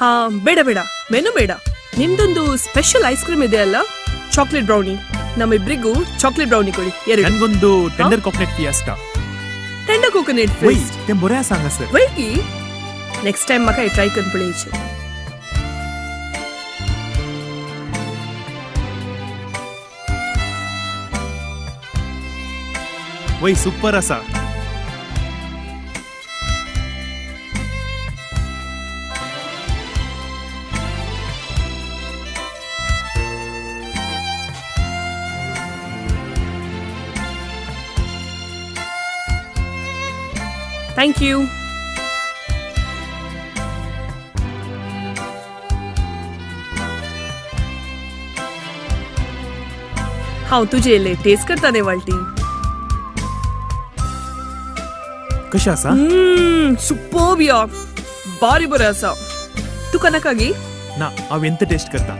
ಹಾ ಬೇಡ ಬೇಡ ಮೆನು ಬೇಡ. ನಿಮ್ದೊಂದು ಸ್ಪೆಷಲ್ ಐಸ್ ಕ್ರೀಮ್ ಇದೆ ಅಲ್ಲ, ಚಾಕ್ಲೇಟ್ ಬ್ರೌನಿ. ನಮ್ಮಿಬ್ರಿಗೂ ಚಾಕ್ಲೇಟ್ ಬ್ರೌನಿ ಕೊಡಿ. ನನಗೊಂದು tender coconut fiesta. Tender coconut fiesta. ते बऱ्या सांगा सर. वैकी नेक्स्ट टाइम म्हाका ट्राय करून पळयचे. वय सुपर असा. Thank you. हांव तुजे इल्ले टेस्ट करता न्ही वालटी. कशें आसा? सुपर्ब या. बारी बरें आसा. तुका नाका गी? ना, हांव ಎಂತ टेस्ट करता.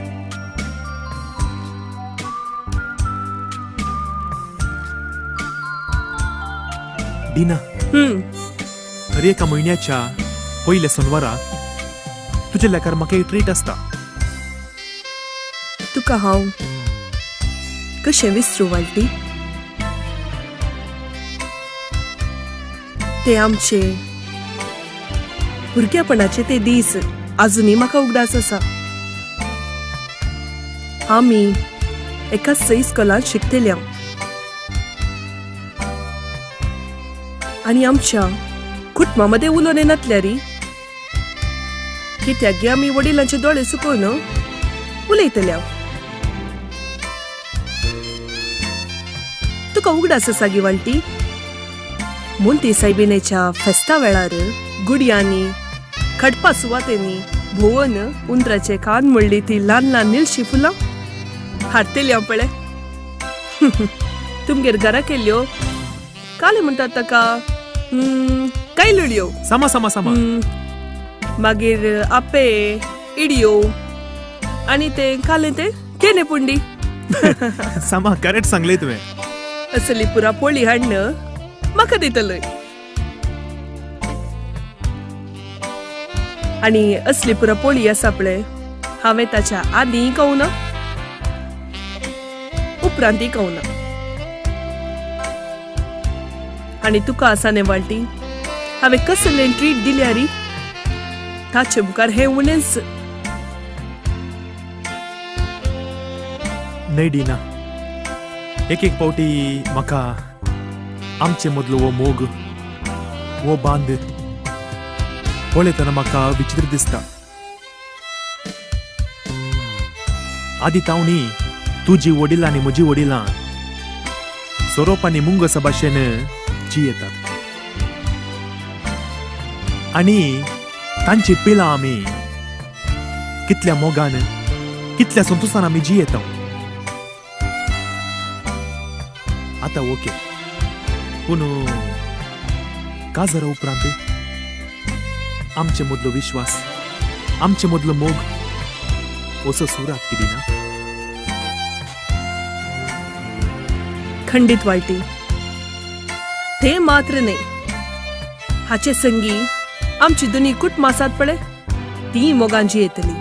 दीना. हर एका म्हयन्याच्या पयल्या सोनवारा तुज्या लेकार म्हाका एक ट्रीट आसता. तुका हांव कशें विसरूं वालटी? ते आमचे भुरगेपणाचे ते दीस अजुनूय म्हाका उगडास आसा. आमी एका सई इस्कॉलांत शिकतेल्या आनी आमच्या कुटुंबामध्ये उलोवन येनातल्या री. कित्याक गे आमी वडिलांचे दोळे सुकोवन उलयतल्या. तुका उगडास आसा गी वालटी? मोंती सायबिनेच्या फेस्ता वेळार गुडयांनी खडपा सुवातेनी भोवन उंदराचे कान म्हणली ती ल्हान ल्हान निलशी फुलां हाडटली हांव पळय. तुमगेर घरा केल्ल्यो काले म्हणटात ताका कैलुड्यो. सामा सामा सामा. मागीर आप्पे, इडियो आनी ते काले ते केने पुंडी. सामा करेक्ट सांगले तुवें. असली पुरा पोळी हाडणं म्हाका दितलय. आनी असली पुरा पोळी आसा पळय, हांवें ताच्या आदीं कळुना उपरांतय कळुना. आनी तुका आसा न्ही वालटी, हांवें कसलें ट्रीट दिल्या री ताचे मुखार हें उणेंच. न्हय डिना, एक एक पावटी म्हाका आमचे मदलो वो मोग, वो बांद पळयतना म्हाका विचित्र दिसता. आदी ताव न्ही तुजी वडिलां आनी म्हजी वडिलां सोरोप आनी मुंगसा भाशेन जियेतात. आनी तांची पिलां आमी कितल्या मोगान, कितल्या संतोषान आमी जियेता. आतां ओके, पूण काजरा उपरांत आमचे मदलो विश्वास, आमचे मदलो मोग असो सुरात कितें ना? खंडीत वालटी. ते मात्र न्ही, हाचे संगी आमची दोनी कुटुंबां आसात पळय ती मोगान जियेतली.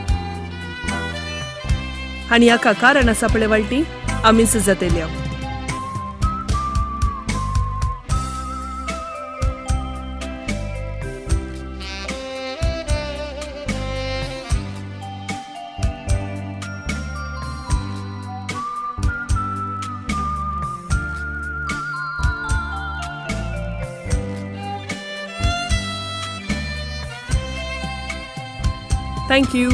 आनी हाका कारण आसा पळय वालटी, आमीच जातल्या. Thank you.